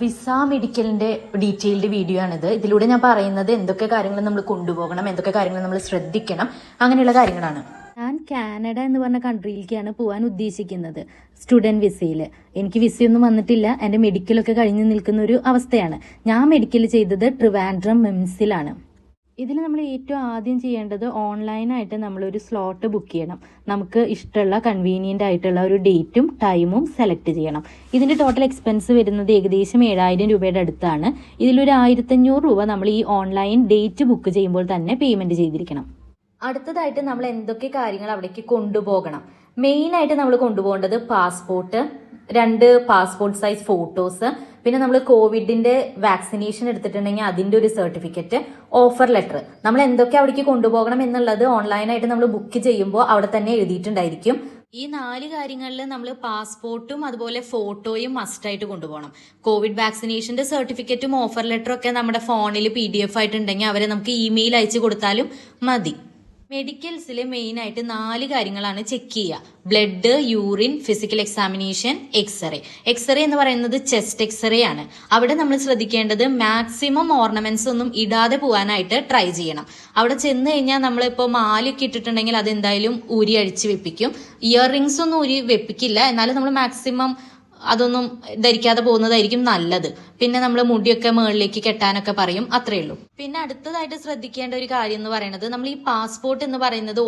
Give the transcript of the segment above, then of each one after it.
Visa മെഡിക്കലിന്റെ detailed video ആണിത്. ഇതിലൂടെ ഞാൻ പറയുന്നത് എന്തൊക്കെ കാര്യങ്ങൾ നമ്മൾ കൊണ്ടുപോകണം, എന്തൊക്കെ കാര്യങ്ങൾ നമ്മൾ ശ്രദ്ധിക്കണം, അങ്ങനെയുള്ള കാര്യങ്ങളാണ്. ഞാൻ കാനഡ എന്ന് പറഞ്ഞ കൺട്രിയിലേക്കാണ് പോകാൻ ഉദ്ദേശിക്കുന്നത് സ്റ്റുഡൻറ് വിസയിൽ. എനിക്ക് വിസയൊന്നും വന്നിട്ടില്ല, എൻ്റെ മെഡിക്കലൊക്കെ കഴിഞ്ഞ് നിൽക്കുന്ന ഒരു അവസ്ഥയാണ്. ഞാൻ മെഡിക്കൽ ചെയ്തത് ട്രിവാൻഡ്രം മിംസിലാണ്. ഇതിൽ നമ്മൾ ഏറ്റവും ആദ്യം ചെയ്യേണ്ടത് ഓൺലൈനായിട്ട് നമ്മളൊരു സ്ലോട്ട് ബുക്ക് ചെയ്യണം. നമുക്ക് ഇഷ്ടമുള്ള കൺവീനിയൻ്റ് ആയിട്ടുള്ള ഒരു ഡേറ്റും ടൈമും സെലക്ട് ചെയ്യണം. ഇതിൻ്റെ ടോട്ടൽ എക്സ്പെൻസ് വരുന്നത് ഏകദേശം 7000 രൂപയുടെ അടുത്താണ്. ഇതിലൊരു 1500 രൂപ നമ്മൾ ഈ ഓൺലൈൻ ഡേറ്റ് ബുക്ക് ചെയ്യുമ്പോൾ തന്നെ പേയ്മെൻറ്റ് ചെയ്തിരിക്കണം. അടുത്തതായിട്ട് നമ്മൾ എന്തൊക്കെ കാര്യങ്ങൾ അവിടേക്ക് കൊണ്ടുപോകണം. മെയിനായിട്ട് നമ്മൾ കൊണ്ടുപോകേണ്ടത് പാസ്പോർട്ട്, 2 പാസ്പോർട്ട് സൈസ് ഫോട്ടോസ്, പിന്നെ നമ്മൾ കോവിഡിന്റെ വാക്സിനേഷൻ എടുത്തിട്ടുണ്ടെങ്കിൽ അതിന്റെ ഒരു സർട്ടിഫിക്കറ്റ്, ഓഫർ ലെറ്റർ. നമ്മൾ എന്തൊക്കെ അവിടേക്ക് കൊണ്ടുപോകണം എന്നുള്ളത് ഓൺലൈനായിട്ട് നമ്മൾ ബുക്ക് ചെയ്യുമ്പോൾ അവിടെ തന്നെ എഴുതിയിട്ടുണ്ടായിരിക്കും. ഈ 4 കാര്യങ്ങളിൽ നമ്മൾ പാസ്പോർട്ടും അതുപോലെ ഫോട്ടോയും മസ്റ്റായിട്ട് കൊണ്ടുപോകണം. കോവിഡ് വാക്സിനേഷന്റെ സർട്ടിഫിക്കറ്റും ഓഫർ ലെറ്ററും ഒക്കെ നമ്മുടെ ഫോണിൽ PDF ആയിട്ടുണ്ടെങ്കിൽ അവരെ നമുക്ക് ഇമെയിൽ അയച്ചു കൊടുത്താലും മതി. മെഡിക്കൽസിൽ മെയിനായിട്ട് 4 കാര്യങ്ങളാണ് ചെക്ക് ചെയ്യുക: blood, urine, physical examination, x-ray. X-ray എന്ന് പറയുന്നത് ചെസ്റ്റ് എക്സ്റേ ആണ്. അവിടെ നമ്മൾ ശ്രദ്ധിക്കേണ്ടത് മാക്സിമം ഓർണമെന്റ്സ് ഒന്നും ഇടാതെ പോകാനായിട്ട് ട്രൈ ചെയ്യണം. അവിടെ ചെന്ന് കഴിഞ്ഞാൽ നമ്മളിപ്പോൾ മാലയൊക്കെ ഇട്ടിട്ടുണ്ടെങ്കിൽ അത് എന്തായാലും ഊരി അഴിച്ച് വെപ്പിക്കും. ഇയർ റിങ്സ് ഒന്നും ഊരി വെപ്പിക്കില്ല, എന്നാലും നമ്മൾ മാക്സിമം അതൊന്നും ധരിക്കാതെ പോകുന്നതായിരിക്കും നല്ലത്. പിന്നെ നമ്മൾ മുടിയൊക്കെ മുകളിലേക്ക് കെട്ടാനൊക്കെ പറയും, അത്രേ ഉള്ളൂ. പിന്നെ അടുത്തതായിട്ട് ശ്രദ്ധിക്കേണ്ട ഒരു കാര്യം എന്ന് പറയുന്നത്, നമ്മൾ ഈ പാസ്പോർട്ട് എന്ന് പറയുന്നത്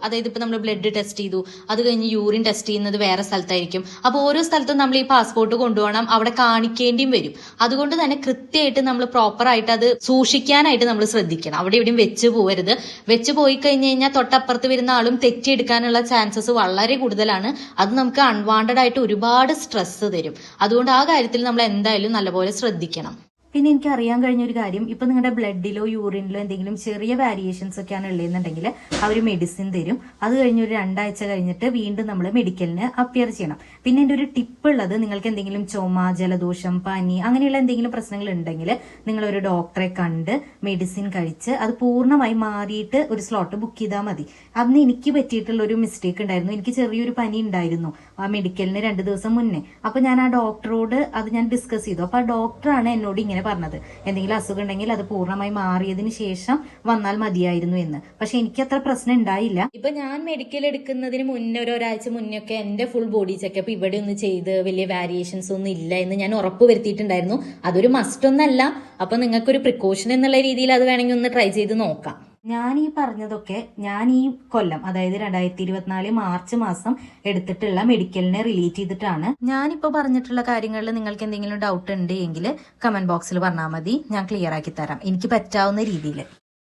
അതായത് ഇപ്പൊ നമ്മൾ ബ്ലഡ് ടെസ്റ്റ് ചെയ്തു, അത് കഴിഞ്ഞ് യൂറിൻ ടെസ്റ്റ് ചെയ്യുന്നത് വേറെ സ്ഥലത്തായിരിക്കും. അപ്പോൾ ഓരോ സ്ഥലത്തും നമ്മൾ ഈ പാസ്പോർട്ട് കൊണ്ടുപോകണം, അവിടെ കാണിക്കേണ്ടിയും വരും. അതുകൊണ്ട് തന്നെ കൃത്യമായിട്ട് നമ്മൾ പ്രോപ്പറായിട്ട് അത് സൂക്ഷിക്കാനായിട്ട് നമ്മൾ ശ്രദ്ധിക്കണം. അവിടെ എവിടെയും വെച്ച് പോകരുത്. വെച്ച് പോയി കഴിഞ്ഞ് കഴിഞ്ഞാൽ തൊട്ടപ്പുറത്ത് വരുന്ന ആളും തെറ്റിയെടുക്കാനുള്ള ചാൻസസ് വളരെ കൂടുതലാണ്. അത് നമുക്ക് അൺവാണ്ടഡ് ആയിട്ട് ഒരുപാട് സ്ട്രെസ് തരും. അതുകൊണ്ട് ആ കാര്യത്തിൽ നമ്മൾ എന്തായാലും നല്ലപോലെ ശ്രദ്ധിക്കണം. പിന്നെ എനിക്ക് അറിയാൻ കഴിഞ്ഞ ഒരു കാര്യം, ഇപ്പൊ നിങ്ങളുടെ ബ്ലഡിലോ യൂറിനിലോ എന്തെങ്കിലും ചെറിയ വാരിയേഷൻസ് ഒക്കെയാണ് ഉള്ളതെന്നുണ്ടെങ്കിൽ അവർ മെഡിസിൻ തരും. അത് കഴിഞ്ഞ് ഒരു 2 ആഴ്ച കഴിഞ്ഞിട്ട് വീണ്ടും നമ്മൾ മെഡിക്കലിന് അപ്പിയർ ചെയ്യണം. പിന്നെ എൻ്റെ ഒരു ടിപ്പ് ഉള്ളത്, നിങ്ങൾക്ക് എന്തെങ്കിലും ചുമ, ജലദോഷം, പനി അങ്ങനെയുള്ള എന്തെങ്കിലും പ്രശ്നങ്ങൾ ഉണ്ടെങ്കിൽ നിങ്ങൾ ഒരു ഡോക്ടറെ കണ്ട് മെഡിസിൻ കഴിച്ച് അത് പൂർണ്ണമായി മാറിയിട്ട് ഒരു സ്ലോട്ട് ബുക്ക് ചെയ്താൽ മതി. അന്ന് എനിക്ക് പറ്റിയിട്ടുള്ള ഒരു മിസ്റ്റേക്ക് ഉണ്ടായിരുന്നു. എനിക്ക് ചെറിയൊരു പനി ഉണ്ടായിരുന്നു ആ മെഡിക്കലിന് 2 ദിവസം മുന്നേ. അപ്പൊ ഞാൻ ആ ഡോക്ടറോട് അത് ഞാൻ ഡിസ്കസ് ചെയ്തു. അപ്പൊ ആ ഡോക്ടറാണ് എന്നോട് ഇങ്ങനെ പറഞ്ഞത്, എന്തെങ്കിലും അസുഖം ഉണ്ടെങ്കിൽ അത് പൂർണ്ണമായി മാറിയതിന് ശേഷം വന്നാൽ മതിയായിരുന്നു എന്ന്. പക്ഷെ എനിക്ക് അത്ര പ്രശ്നം ഉണ്ടായില്ല. ഇപ്പൊ ഞാൻ മെഡിക്കൽ എടുക്കുന്നതിന് മുന്നേ ഒരാഴ്ച മുന്നേ ഒക്കെ എന്റെ ഫുൾ ബോഡി ചെക്കപ്പ് ഇവിടെ ഒന്ന് ചെയ്ത് വലിയ വാരിയേഷൻസ് ഒന്നും ഇല്ല എന്ന് ഞാൻ ഉറപ്പ് വരുത്തിയിട്ടുണ്ടായിരുന്നു. അതൊരു മസ്റ്റ് ഒന്നല്ല. അപ്പൊ നിങ്ങൾക്കൊരു പ്രിക്കോഷൻ എന്നുള്ള രീതിയിൽ അത് വേണമെങ്കിൽ ഒന്ന് ട്രൈ ചെയ്ത് നോക്കാം. ഞാൻ ഈ പറഞ്ഞതൊക്കെ ഞാൻ ഈ കൊല്ലം, അതായത് 2024 മാർച്ച് മാസം എടുത്തിട്ടുള്ള മെഡിക്കലിനെ റിലേറ്റ് ചെയ്തിട്ടാണ്. ഞാനിപ്പോൾ പറഞ്ഞിട്ടുള്ള കാര്യങ്ങളിൽ നിങ്ങൾക്ക് എന്തെങ്കിലും ഡൗട്ട് ഉണ്ട് എങ്കിൽ കമന്റ് ബോക്സിൽ പറഞ്ഞാൽ മതി, ഞാൻ ക്ലിയർ ആക്കി തരാം എനിക്ക് പറ്റാവുന്ന രീതിയിൽ.